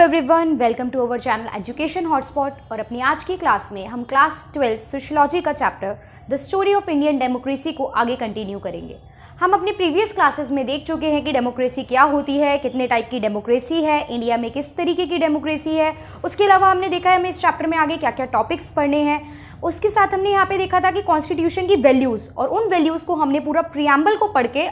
Everyone, welcome to our channel Education Hotspot. और अपनी आज की क्लास में हम क्लास 12 सोशियोलॉजी का chapter the story of Indian democracy को आगे कंटिन्यू करेंगे। हम अपने प्रीवियस क्लासेस में देख चुके हैं कि डेमोक्रेसी क्या होती है, कितने टाइप की डेमोक्रेसी है, इंडिया में किस तरीके की डेमोक्रेसी है। उसके अलावा हमने देखा है हमें इस चैप्टर में आगे क्या क्या टॉपिक्स पढ़ने हैं। उसके साथ हमने यहाँ पे देखा था कि कॉन्स्टिट्यूशन की वैल्यूज़, और उन वैल्यूज़ को हमने पूरा प्रियम्बल को पढ़ के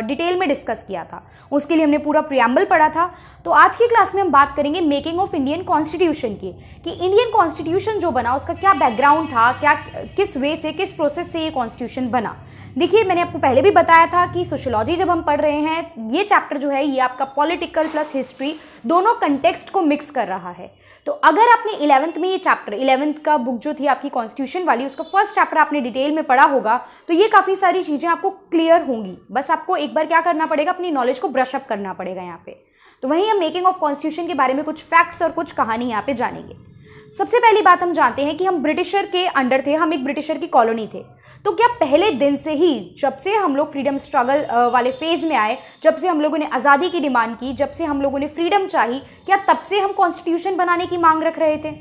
डिटेल में डिस्कस किया था। उसके लिए हमने पूरा प्रियम्बल पढ़ा था। तो आज की क्लास में हम बात करेंगे मेकिंग ऑफ इंडियन कॉन्स्टिट्यूशन की, कि इंडियन कॉन्स्टिट्यूशन जो बना उसका क्या बैकग्राउंड था, क्या किस वे से, किस प्रोसेस से ये कॉन्स्टिट्यूशन बना। देखिए, मैंने आपको पहले भी बताया था कि सोशियोलॉजी जब हम पढ़ रहे हैं, ये चैप्टर जो है ये आपका पॉलिटिकल प्लस हिस्ट्री दोनों कंटेक्स्ट को मिक्स कर रहा है। तो अगर आपने 11th में ये चैप्टर 11th का बुक जो थी आपकी कॉन्स्टिट्यूशन वाली, उसका फर्स्ट चैप्टर आपने डिटेल में पढ़ा होगा, तो ये काफ़ी सारी चीज़ें आपको क्लियर होंगी। बस आपको एक बार क्या करना पड़ेगा, अपनी नॉलेज को ब्रश अप करना पड़ेगा यहाँ पे। तो वहीं हम मेकिंग ऑफ कॉन्स्टिट्यूशन के बारे में कुछ फैक्ट्स और कुछ कहानी यहाँ पे जानेंगे। सबसे पहली बात हम जानते हैं कि हम ब्रिटिशर के अंडर थे, हम एक ब्रिटिशर की कॉलोनी थे। तो क्या पहले दिन से ही, जब से हम लोग फ्रीडम स्ट्रगल वाले फेज में आए, जब से हम लोगों ने आज़ादी की डिमांड की, जब से हम लोगों ने फ्रीडम चाही, क्या तब से हम कॉन्स्टिट्यूशन बनाने की मांग रख रहे थे?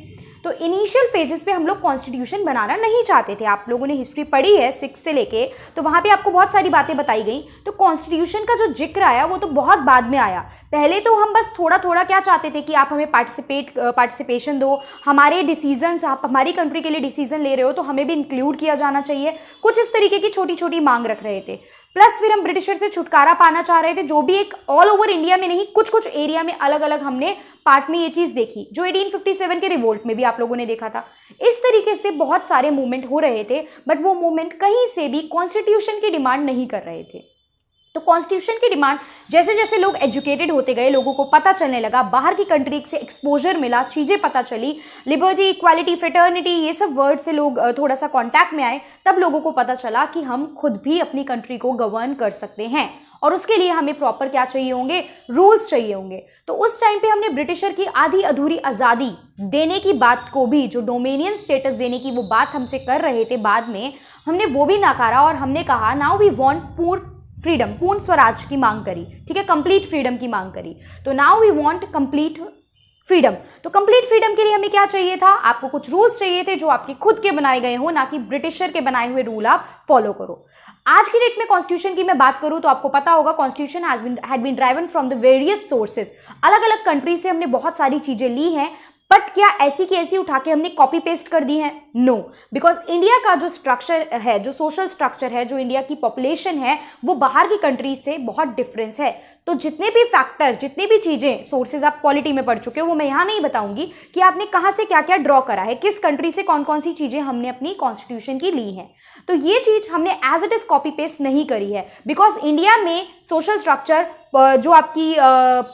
तो इनिशियल फेजेस पे हम लोग कॉन्स्टिट्यूशन बनाना नहीं चाहते थे। आप लोगों ने हिस्ट्री पढ़ी है 6 से लेके, तो वहाँ पे आपको बहुत सारी बातें बताई गई। तो कॉन्स्टिट्यूशन का जो जिक्र आया वो तो बहुत बाद में आया। पहले तो हम बस थोड़ा थोड़ा क्या चाहते थे कि आप हमें पार्टिसिपेशन दो, हमारे डिसीजंस, आप हमारी कंट्री के लिए डिसीजन ले रहे हो तो हमें भी इंक्लूड किया जाना चाहिए। कुछ इस तरीके की छोटी छोटी मांग रख रहे थे। प्लस फिर हम ब्रिटिशर से छुटकारा पाना चाह रहे थे, जो भी एक ऑल ओवर इंडिया में नहीं, कुछ कुछ एरिया में अलग अलग हमने पार्ट में ये चीज़ देखी, जो 1857 के रिवोल्ट में भी आप लोगों ने देखा था। इस तरीके से बहुत सारे मूवमेंट हो रहे थे, बट वो मूवमेंट कहीं से भी कॉन्स्टिट्यूशन की डिमांड नहीं कर रहे थे। तो कॉन्स्टिट्यूशन की डिमांड जैसे जैसे लोग एजुकेटेड होते गए, लोगों को पता चलने लगा, बाहर की कंट्री से एक्सपोजर मिला, चीज़ें पता चली, लिबर्टी, इक्वालिटी, फ्रेटर्निटी, ये सब वर्ड से लोग थोड़ा सा कांटेक्ट में आए, तब लोगों को पता चला कि हम खुद भी अपनी कंट्री को गवर्न कर सकते हैं। और उसके लिए हमें प्रॉपर क्या चाहिए होंगे, रूल्स चाहिए होंगे। तो उस टाइम पे हमने ब्रिटिशर की आधी अधूरी आज़ादी देने की बात को भी, जो डोमिनियन स्टेटस देने की वो बात हमसे कर रहे थे बाद में, हमने वो भी नकारा और हमने कहा नाउ वी वांट पूर्ण फ्रीडम, पूर्ण स्वराज की मांग करी। ठीक है, कंप्लीट फ्रीडम की मांग करी। तो now we want complete freedom. तो कंप्लीट फ्रीडम के लिए हमें क्या चाहिए था, आपको कुछ रूल्स चाहिए थे जो आपके खुद के बनाए गए हो, ना कि ब्रिटिशर के बनाए हुए रूल आप फॉलो करो। आज की डेट में कॉन्स्टिट्यूशन की मैं बात करूं तो आपको पता होगा constitution had been driven from the various sources. अलग अलग कंट्री से हमने बहुत सारी चीजें ली हैं, बट क्या ऐसी की ऐसी उठा के हमने कॉपी पेस्ट कर दी है? नो, बिकॉज इंडिया का जो स्ट्रक्चर है, जो सोशल स्ट्रक्चर है, जो इंडिया की पॉपुलेशन है, वो बाहर की कंट्री से बहुत डिफरेंस है। तो जितने भी फैक्टर, जितनी भी चीज़ें, सोर्सेज आप पॉलिटी में पढ़ चुके हो, वो मैं यहाँ नहीं बताऊंगी कि आपने कहाँ से क्या क्या ड्रॉ करा है, किस कंट्री से कौन कौन सी चीज़ें हमने अपनी कॉन्स्टिट्यूशन की ली हैं। तो ये चीज़ हमने as it is copy paste नहीं करी है, बिकॉज इंडिया में सोशल स्ट्रक्चर, जो आपकी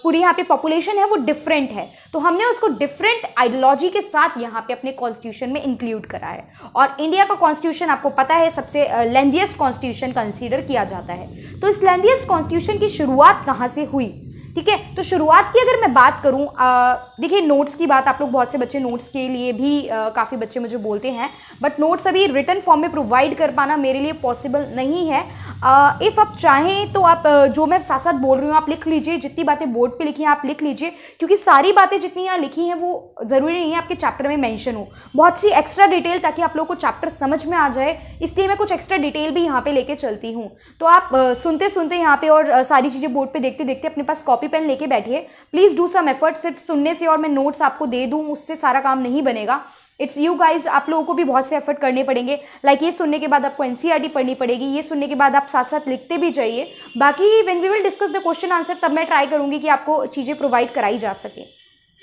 पूरी यहाँ पे पॉपुलेशन है, वो डिफरेंट है। तो हमने उसको डिफरेंट आइडियोलॉजी के साथ यहाँ पे अपने कॉन्स्टिट्यूशन में इंक्लूड करा है। और इंडिया का कॉन्स्टिट्यूशन आपको पता है सबसे लेंथीएस्ट कॉन्स्टिट्यूशन कंसीडर किया जाता है। तो इस लेंथीएस्ट कॉन्स्टिट्यूशन की शुरुआत कहाँ से हुई? ठीक है, तो शुरुआत की अगर मैं बात करूं, देखिए नोट्स की बात, आप लोग बहुत से बच्चे नोट्स के लिए भी काफ़ी बच्चे मुझे बोलते हैं, बट नोट्स अभी रिटन फॉर्म में प्रोवाइड कर पाना मेरे लिए पॉसिबल नहीं है। इफ़ आप चाहें तो आप जो मैं साथ साथ बोल रही हूँ आप लिख लीजिए, जितनी बातें बोर्ड पे लिखी हैं आप लिख लीजिए, क्योंकि सारी बातें जितनी यहाँ लिखी हैं वो ज़रूरी नहीं है आपके चैप्टर में मेंशन हो। बहुत सी एक्स्ट्रा डिटेल, ताकि आप लोग को चैप्टर समझ में आ जाए, इसलिए मैं कुछ एक्स्ट्रा डिटेल भी यहाँ पे लेके चलती हूँ। तो आप सुनते सुनते यहाँ पे और सारी चीज़ें बोर्ड पे देखते देखते अपने पास कॉपी पेन लेके बैठिए। Please do some effort. सिर्फ सुनने से और मैं नोट्स आपको दे दूँ उससे सारा काम नहीं बनेगा। इट्स यू गाइज, आप लोगों को भी बहुत से एफर्ट करने पड़ेंगे। लाइक ये सुनने के बाद आपको एनसीईआरटी पढ़नी पड़ेगी, ये सुनने के बाद आप साथ साथ लिखते भी जाइए। बाकी when we will discuss the question answer, तब मैं ट्राई करूंगी कि आपको चीज़ें प्रोवाइड कराई जा सके।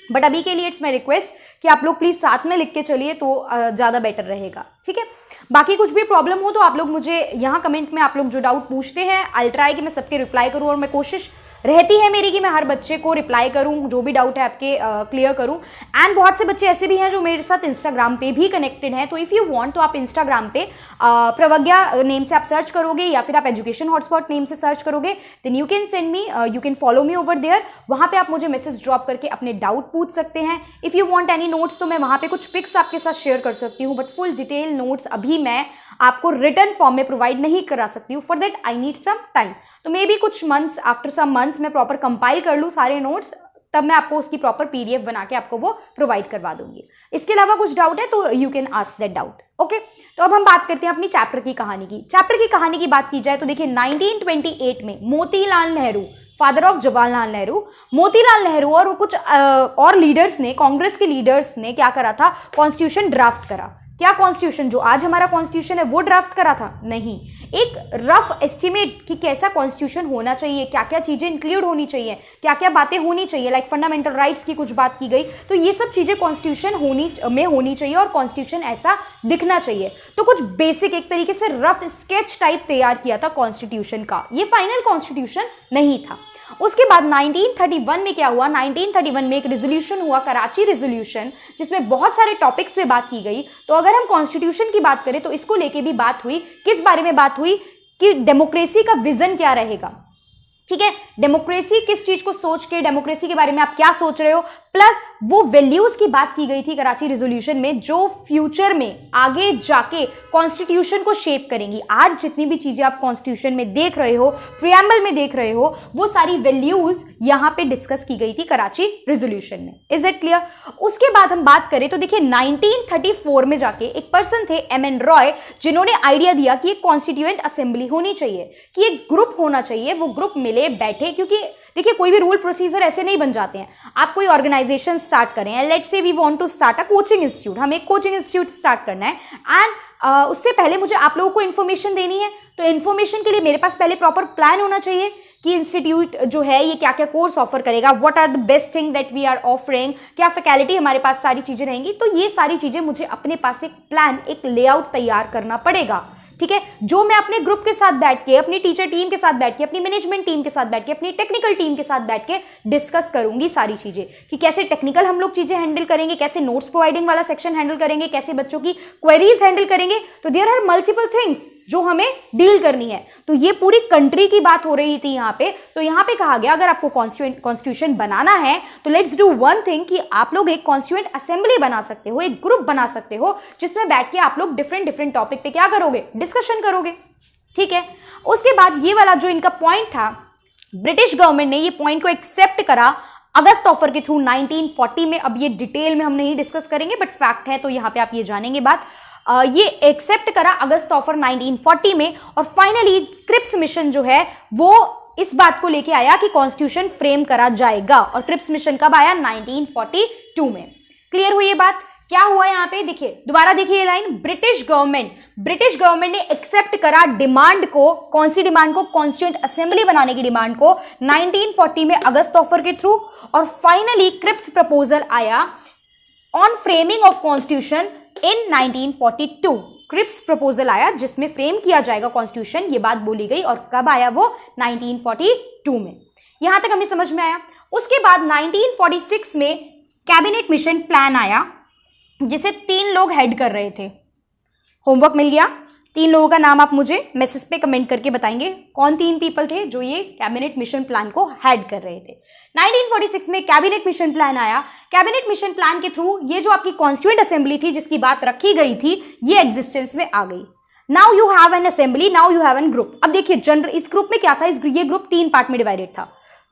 बट अभी के लिए इट्स माई रिक्वेस्ट कि आप लोग प्लीज़ साथ में लिख के चलिए, तो ज़्यादा बेटर रहेगा। ठीक है, बाकी कुछ भी प्रॉब्लम हो तो आप लोग मुझे यहाँ कमेंट में आप लोग जो डाउट पूछते हैं, आई ट्राई कि मैं सबके रिप्लाई करूँ, और मैं कोशिश रहती है मेरी कि मैं हर बच्चे को रिप्लाई करूं, जो भी डाउट है आपके क्लियर करूं। एंड बहुत से बच्चे ऐसे भी हैं जो मेरे साथ इंस्टाग्राम पे भी कनेक्टेड हैं, तो इफ़ यू वांट तो आप इंस्टाग्राम पे प्रवज्ञा नेम से आप सर्च करोगे, या फिर आप एजुकेशन हॉटस्पॉट नेम से सर्च करोगे, then you can send me, you can follow me over there. वहाँ पे आप मुझे मैसेज ड्रॉप करके अपने डाउट पूछ सकते हैं। If you want any notes तो मैं वहाँ पे कुछ पिक्स आपके साथ शेयर कर सकती हूँ, बट फुल डिटेल नोट्स अभी मैं आपको रिटन फॉर्म में प्रोवाइड नहीं करा सकती हूँ। For that I need some time. तो मे बी कुछ मंथ्स, आफ्टर सम मंथ्स मैं प्रॉपर कंपाइल कर लूँ सारे नोट्स, तब मैं आपको उसकी प्रॉपर PDF बना के आपको वो प्रोवाइड करवा दूंगी। इसके अलावा कुछ डाउट है तो you can ask that doubt. Okay, तो अब हम बात करते हैं अपनी चैप्टर की कहानी की। चैप्टर की कहानी की बात की जाए तो देखिए 1928 में मोतीलाल नेहरू, फादर ऑफ जवाहरलाल नेहरू, मोतीलाल नेहरू और कुछ और लीडर्स ने, कांग्रेस के लीडर्स ने क्या करा था, कॉन्स्टिट्यूशन ड्राफ्ट करा। क्या कॉन्स्टिट्यूशन, जो आज हमारा कॉन्स्टिट्यूशन है वो ड्राफ्ट करा था? नहीं, एक रफ एस्टिमेट कि कैसा कॉन्स्टिट्यूशन होना चाहिए, क्या क्या चीजें इंक्लूड होनी चाहिए, क्या क्या बातें होनी चाहिए, लाइक फंडामेंटल राइट्स की कुछ बात की गई, तो ये सब चीजें कॉन्स्टिट्यूशन होनी चाहिए और कॉन्स्टिट्यूशन ऐसा दिखना चाहिए। तो कुछ बेसिक एक तरीके से रफ स्केच टाइप तैयार किया था कॉन्स्टिट्यूशन का। ये फाइनल कॉन्स्टिट्यूशन नहीं था। उसके बाद 1931 में क्या हुआ, 1931 में एक रेजोल्यूशन हुआ, कराची रेजोल्यूशन, जिसमें बहुत सारे टॉपिक्स पे बात की गई। तो अगर हम कॉन्स्टिट्यूशन की बात करें तो इसको लेके भी बात हुई। किस बारे में बात हुई कि डेमोक्रेसी का विजन क्या रहेगा, ठीक है, डेमोक्रेसी किस चीज को सोच के, डेमोक्रेसी के बारे में आप क्या सोच रहे हो, प्लस वो वैल्यूज की बात की गई थी कराची रेजोल्यूशन में जो फ्यूचर में आगे जाके कॉन्स्टिट्यूशन को शेप करेंगी। आज जितनी भी चीजें आप कॉन्स्टिट्यूशन में देख रहे हो, प्रियम्बल में देख रहे हो, वो सारी वैल्यूज यहां पे डिस्कस की गई थी कराची रेजोल्यूशन में। Is it clear? उसके बाद हम बात करें तो देखिए 1934 में जाके एक पर्सन थे MN रॉय, जिन्होंने आइडिया दिया कि एक कॉन्स्टिट्यूएंट असेंबली होनी चाहिए, कि एक ग्रुप होना चाहिए, वो ग्रुप मिले बैठे, क्योंकि देखिए कोई भी रूल प्रोसीजर ऐसे नहीं बन जाते हैं। आप कोई ऑर्गेनाइजेशन स्टार्ट करें, let's say we want to start a coaching institute, हमें एक कोचिंग इंस्टीट्यूट स्टार्ट करना है एंड उससे पहले मुझे आप लोगों को इन्फॉर्मेशन देनी है। तो इन्फॉर्मेशन के लिए मेरे पास पहले प्रॉपर प्लान होना चाहिए कि इंस्टीट्यूट जो है ये क्या क्या कोर्स ऑफर करेगा, what are the best thing that we are offering, क्या फैकल्टी हमारे पास सारी चीजें रहेंगी। तो ये सारी चीजें मुझे अपने पास एक प्लान, एक लेआउट तैयार करना पड़ेगा, ठीक है, जो मैं अपने ग्रुप के साथ बैठ के, अपनी टीचर टीम के साथ बैठ के, अपनी मैनेजमेंट टीम के साथ बैठ के, अपनी टेक्निकल टीम के साथ बैठ के डिस्कस करूंगी सारी चीजें, कि कैसे टेक्निकल हम लोग चीजें हैंडल करेंगे, कैसे नोट्स प्रोवाइडिंग वाला सेक्शन हैंडल करेंगे, कैसे बच्चों की क्वेरीज हैंडल करेंगे। तो देयर आर मल्टीपल थिंग्स जो हमें डील करनी है। तो ये पूरी कंट्री की बात हो रही थी यहाँ पे। तो यहाँ पे कहा गया अगर आपको कॉन्स्टिट्यूशन बनाना है तो लेट्स डू वन थिंग, कि आप लोग एक कॉन्स्टिट्यूएंट असेंबली बना सकते हो, एक ग्रुप बना सकते हो, जिसमें बैठ के आप लोग डिफरेंट टॉपिक पे क्या करोगे, डिस्कशन करोगे, ठीक है। उसके बाद ये वाला जो इनका पॉइंट था, ब्रिटिश गवर्नमेंट ने ये पॉइंट को एक्सेप्ट करा अगस्त ऑफर के थ्रू 1940 में। अब ये डिटेल में हम नहीं डिस्कस करेंगे, बट फैक्ट है तो यहाँ पे आप ये जानेंगे बात। ये एक्सेप्ट करा अगस्त ऑफर 1940 में, और फाइनली क्रिप्स मिशन जो है वो इस बात को लेके आया कि कॉन्स्टिट्यूशन फ्रेम करा जाएगा। और क्रिप्स मिशन कब आया? 1942 में। क्लियर हुई ये बात? क्या हुआ यहाँ पे देखिए, दोबारा देखिए ये लाइन, ब्रिटिश गवर्नमेंट ने एक्सेप्ट करा डिमांड को, कौन सी डिमांड को? कॉन्स्टिट्यूएंट असेंबली बनाने की डिमांड को 1940 में अगस्त ऑफर के थ्रू। और फाइनली क्रिप्स प्रपोजल आया on framing of constitution in 1942। Cripps proposal आया जिसमें फ्रेम किया जाएगा कॉन्स्टिट्यूशन, ये बात बोली गई। और कब आया वो? 1942 में। यहां तक हमें समझ में आया। उसके बाद 1946 में कैबिनेट मिशन प्लान आया, जिसे 3 लोग हेड कर रहे थे। होमवर्क मिल गया? 3 लोगों का नाम आप मुझे मैसेज पे कमेंट करके बताएंगे कौन 3 पीपल थे जो ये कैबिनेट मिशन प्लान को हेड कर रहे थे। 1946 में कैबिनेट मिशन प्लान आया। कैबिनेट मिशन प्लान के थ्रू ये जो आपकी कॉन्स्टिट्यूएंट असेंबली थी जिसकी बात रखी गई थी, ये एग्जिस्टेंस में आ गई। Now you have an assembly, now you have an group. अब देखिए जनरल इस ग्रुप में क्या था, ये ग्रुप 3 पार्ट में डिवाइडेड था।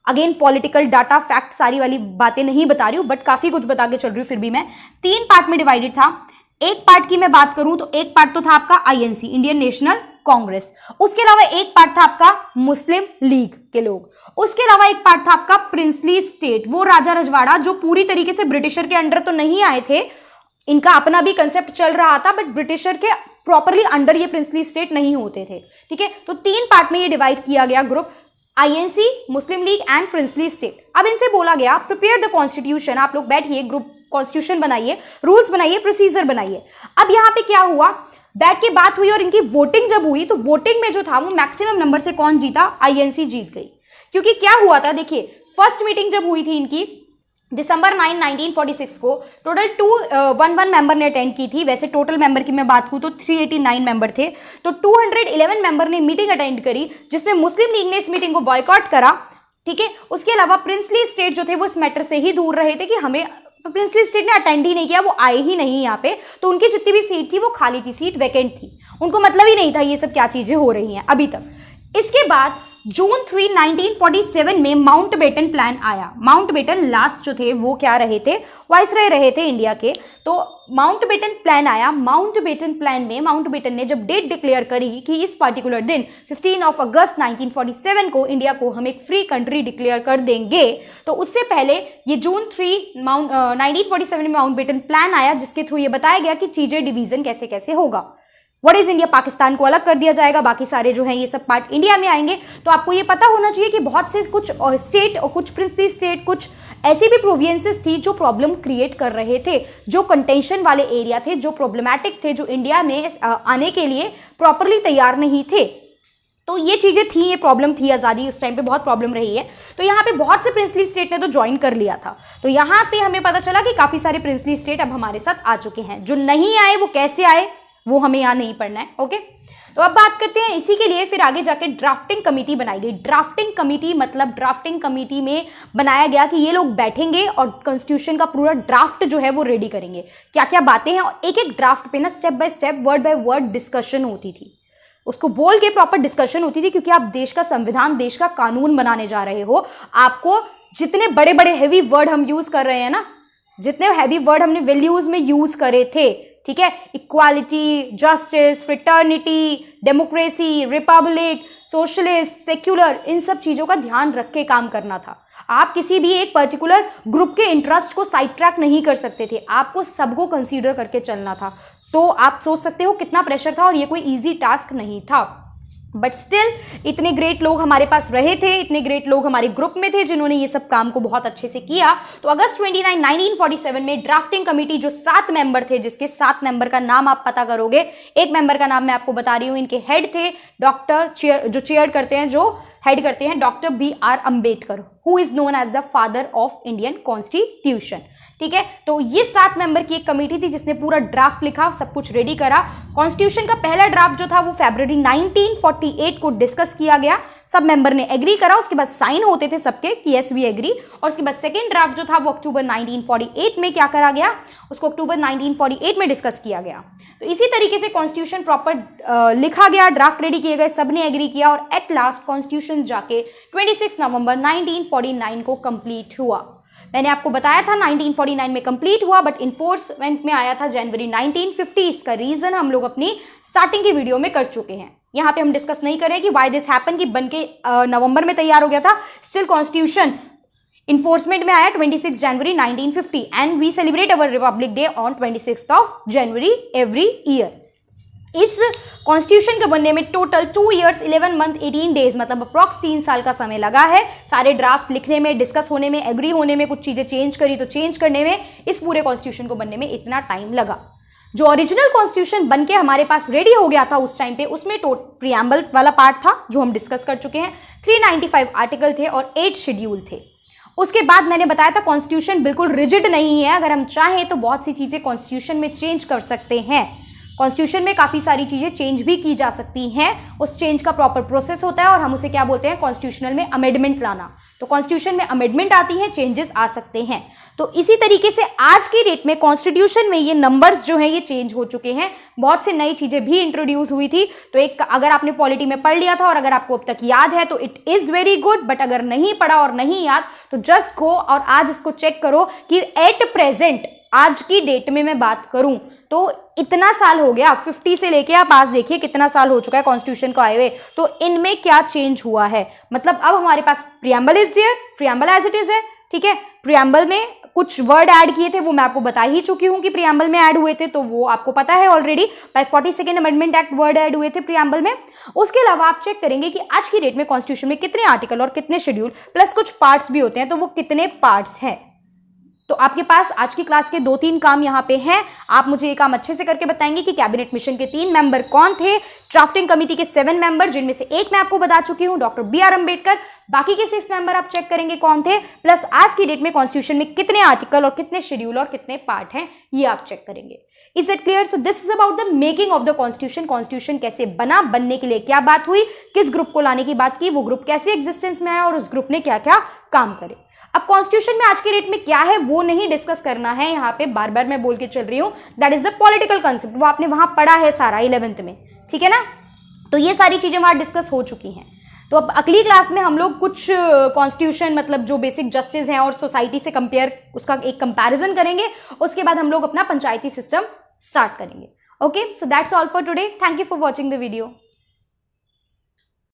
अगेन पॉलिटिकल डाटा फैक्ट सारी वाली बातें नहीं बता रही हूं, बट काफी कुछ बता के चल रही हूं फिर भी मैं। 3 पार्ट में डिवाइडेड था। एक पार्ट की मैं बात करूं तो एक पार्ट तो था आपका INC, इंडियन नेशनल कांग्रेस। उसके अलावा एक पार्ट था आपका मुस्लिम लीग के लोग। उसके अलावा एक पार्ट था आपका प्रिंसली स्टेट, वो राजा रजवाड़ा जो पूरी तरीके से ब्रिटिशर के अंडर तो नहीं आए थे, इनका अपना भी कंसेप्ट चल रहा था, बट ब्रिटिशर के प्रॉपरली अंडर ये प्रिंसली स्टेट नहीं होते थे, ठीक है। तो 3 पार्ट में ये डिवाइड किया गया group, INC, Muslim league and princely state. अब इनसे बोला गया प्रिपेयर द कॉन्स्टिट्यूशन, आप लोग बैठिए, ग्रुप कॉन्स्टिट्यूशन बनाइए, रूल्स बनाइए, प्रोसीजर बनाइए। अब यहाँ पे क्या हुआ, बैठ के बात हुई और इनकी वोटिंग जब हुई तो वोटिंग में जो था वो मैक्सिमम नंबर से कौन जीता? INC जीत गई। क्योंकि क्या हुआ था देखिए, फर्स्ट मीटिंग जब हुई थी इनकी दिसंबर 9, 1946 को, टोटल 211 मेंबर ने अटेंड की थी। वैसे टोटल मेंबर की मैं बात करूं तो 389 मेंबर थे, तो 211 मेंबर ने मीटिंग अटेंड करी, जिसमें मुस्लिम लीग ने इस मीटिंग को बॉयकॉट करा, ठीक है। उसके अलावा प्रिंसली स्टेट जो थे वो इस मैटर से ही दूर रहे थे कि हमें, प्रिंसली स्टेट ने अटेंड ही नहीं किया, वो आए ही नहीं यहाँ पे, तो उनकी जितनी भी सीट थी वो खाली थी, सीट वैकेंट थी, उनको मतलब ही नहीं था ये सब क्या चीजें हो रही हैं अभी तक। इसके बाद जून 3 1947 में माउंटबेटन प्लान आया। माउंटबेटन लास्ट जो थे वो क्या रहे थे, वाइसरॉय रहे थे इंडिया के। तो माउंटबेटन प्लान आया। माउंटबेटन प्लान में माउंटबेटन ने जब डेट डिक्लेयर करी कि इस पार्टिकुलर दिन 15 अगस्त 1947 को इंडिया को हम एक फ्री कंट्री डिक्लेयर कर देंगे, तो उससे पहले ये जून 3 1947 में माउंटबेटन प्लान आया, जिसके थ्रू ये बताया गया कि चीजें डिवीजन कैसे कैसे होगा। व्हाट इज इंडिया, पाकिस्तान को अलग कर दिया जाएगा, बाकी सारे जो हैं ये सब पार्ट इंडिया में आएंगे। तो आपको ये पता होना चाहिए कि बहुत से कुछ स्टेट और कुछ प्रिंसली स्टेट, कुछ ऐसी भी प्रोविंसेस थी जो प्रॉब्लम क्रिएट कर रहे थे, जो कंटेंशन वाले एरिया थे, जो प्रॉब्लमैटिक थे, जो इंडिया में आने के लिए प्रॉपरली तैयार नहीं थे। तो ये चीजें थी, ये प्रॉब्लम थी, आज़ादी उस टाइम पे बहुत प्रॉब्लम रही है। तो यहाँ पे बहुत से प्रिंसली स्टेट ने तो ज्वाइन कर लिया था। तो यहाँ पे हमें पता चला कि काफी सारे प्रिंसली स्टेट अब हमारे साथ आ चुके हैं। जो नहीं आए वो कैसे आए वो हमें यहाँ नहीं पढ़ना है। ओके, तो अब बात करते हैं इसी के लिए फिर आगे जाके ड्राफ्टिंग कमेटी बनाई गई। ड्राफ्टिंग कमेटी मतलब ड्राफ्टिंग कमेटी में बनाया गया कि ये लोग बैठेंगे और कॉन्स्टिट्यूशन का पूरा ड्राफ्ट जो है वो रेडी करेंगे, क्या क्या बातें हैं, और एक एक ड्राफ्ट पे ना step by step, word by word discussion होती थी, उसको बोल के प्रॉपर डिस्कशन होती थी, क्योंकि आप देश का संविधान, देश का कानून बनाने जा रहे हो। आपको जितने बड़े बड़े हैवी वर्ड हम यूज कर रहे हैं ना, जितने हैवी वर्ड हमने वैल्यूज में यूज करे थे, ठीक है, equality, justice, fraternity, democracy, republic, socialist, secular, इन सब चीजों का ध्यान रख के काम करना था। आप किसी भी एक पर्टिकुलर ग्रुप के इंटरेस्ट को साइड ट्रैक नहीं कर सकते थे, आपको सबको कंसीडर करके चलना था। तो आप सोच सकते हो कितना प्रेशर था, और ये कोई इजी टास्क नहीं था। बट स्टिल इतने ग्रेट लोग हमारे पास रहे थे, इतने ग्रेट लोग हमारे ग्रुप में थे जिन्होंने ये सब काम को बहुत अच्छे से किया। तो अगस्त 29 1947 में ड्राफ्टिंग कमेटी जो 7 मेंबर थे, जिसके 7 मेंबर का नाम आप पता करोगे, एक मेंबर का नाम मैं आपको बता रही हूं, इनके हेड थे डॉक्टर जो चेयर करते हैं, जो हेड करते हैं doctor BR Ambedkar, who is known as the father of Indian constitution. ठीक है, तो ये 7 मेंबर की एक कमेटी थी जिसने पूरा ड्राफ्ट लिखा, सब कुछ रेडी करा। कॉन्स्टिट्यूशन का पहला ड्राफ्ट जो था वो फरवरी 1948 को डिस्कस किया गया, सब मेंबर ने एग्री करा, उसके बाद साइन होते थे सबके कि यस वी एग्री। और उसके बाद सेकेंड ड्राफ्ट जो था वो अक्टूबर 1948 में क्या करा गया, उसको अक्टूबर 1948 में डिस्कस किया गया। तो इसी तरीके से कॉन्स्टिट्यूशन प्रॉपर लिखा गया, ड्राफ्ट रेडी किए गए, सबने एग्री किया, और एट लास्ट कॉन्स्टिट्यूशन जाके 26 नवंबर 1949 को कंप्लीट हुआ। मैंने आपको बताया था 1949 में कंप्लीट हुआ, बट इन्फोर्समेंट में आया था जनवरी 1950। इसका रीजन हम लोग अपनी स्टार्टिंग की वीडियो में कर चुके हैं, यहाँ पे हम डिस्कस नहीं करें कि व्हाई दिस हैपन, कि बनके नवंबर में तैयार हो गया था, स्टिल कॉन्स्टिट्यूशन इन्फोर्समेंट में आया 26 जनवरी 1950, and we celebrate our republic day on 26 of January every year. इस कॉन्स्टिट्यूशन के बनने में टोटल 2 years 11 month 18 days मतलब अप्रॉक्स 3 साल का समय लगा है। सारे ड्राफ्ट लिखने में, डिस्कस होने में, एग्री होने में, कुछ चीजें चेंज करी तो चेंज करने में, इस पूरे कॉन्स्टिट्यूशन को बनने में इतना टाइम लगा। जो ओरिजिनल कॉन्स्टिट्यूशन बनके हमारे पास रेडी हो गया था उस टाइम पे, उसमें प्रियम्बल वाला पार्ट था जो हम डिस्कस कर चुके हैं, 395 आर्टिकल थे और 8 शेड्यूल थे। उसके बाद मैंने बताया था कॉन्स्टिट्यूशन बिल्कुल रिजिड नहीं है, अगर हम चाहें तो बहुत सी चीजें कॉन्स्टिट्यूशन में चेंज कर सकते हैं। कॉन्स्टिट्यूशन में काफी सारी चीजें चेंज भी की जा सकती हैं, उस चेंज का प्रॉपर प्रोसेस होता है और हम उसे क्या बोलते हैं, कॉन्स्टिट्यूशनल में अमेंडमेंट लाना। तो कॉन्स्टिट्यूशन में अमेंडमेंट आती है, चेंजेस आ सकते हैं। तो इसी तरीके से आज की डेट में कॉन्स्टिट्यूशन में ये नंबर्स जो हैं ये चेंज हो चुके हैं, बहुत से नई चीजें भी इंट्रोड्यूस हुई थी। तो एक अगर आपने पॉलिटी में पढ़ लिया था और अगर आपको अब तक याद है तो it is very good, but अगर नहीं पढ़ा और नहीं याद तो जस्ट गो और आज इसको चेक करो कि एट प्रेजेंट, आज की डेट में मैं बात करूं तो इतना साल हो गया, 50 से लेके आप आज देखिए कितना साल हो चुका है कॉन्स्टिट्यूशन को आए हुए, तो इनमें क्या चेंज हुआ है। मतलब अब हमारे पास preamble is there, preamble as it is है, ठीक है। प्रियम्बल में कुछ वर्ड ऐड किए थे, वो मैं आपको बता ही चुकी हूं कि प्रियम्बल में ऐड हुए थे, तो वो आपको पता है already. By 42nd amendment act word add हुए थे प्रियम्बल में। उसके अलावा आप चेक करेंगे कि आज की डेट में कॉन्स्टिट्यूशन में कितने आर्टिकल और कितने शेड्यूल प्लस कुछ पार्ट्स भी होते हैं, तो वो कितने पार्ट्स हैं। तो आपके पास आज की क्लास के 2-3 काम यहाँ पे हैं। आप मुझे ये काम अच्छे से करके बताएंगे कि कैबिनेट मिशन के 3 मेंबर कौन थे, ड्राफ्टिंग कमेटी के 7 मेंबर जिनमें से एक मैं आपको बता चुकी हूँ डॉक्टर BR अम्बेडकर, बाकी के 6 मेंबर आप चेक करेंगे कौन थे, प्लस आज की डेट में कॉन्स्टिट्यूशन में कितने आर्टिकल और कितने शेड्यूल और कितने पार्ट हैं ये आप चेक करेंगे। Is it clear? So this is about the making of the constitution. Constitution कैसे बना, बनने के लिए क्या बात हुई, किस ग्रुप को लाने की बात की, वो ग्रुप कैसे एग्जिस्टेंस में आया और उस ग्रुप ने क्या क्या काम करे। अब कॉन्स्टिट्यूशन में आज के डेट में क्या है वो नहीं डिस्कस करना है, यहाँ पे बार बार मैं बोल के चल रही हूँ, that is the political concept, वो आपने वहां पढ़ा है सारा 11th में, ठीक है ना। तो ये सारी चीजें वहां डिस्कस हो चुकी हैं। तो अब अगली क्लास में हम लोग कुछ कॉन्स्टिट्यूशन मतलब जो बेसिक जस्टिस हैं और सोसाइटी से कंपेयर उसका एक कंपैरिजन करेंगे, उसके बाद हम लोग अपना पंचायती सिस्टम स्टार्ट करेंगे। Okay, so that's all for today. Thank you for watching the video.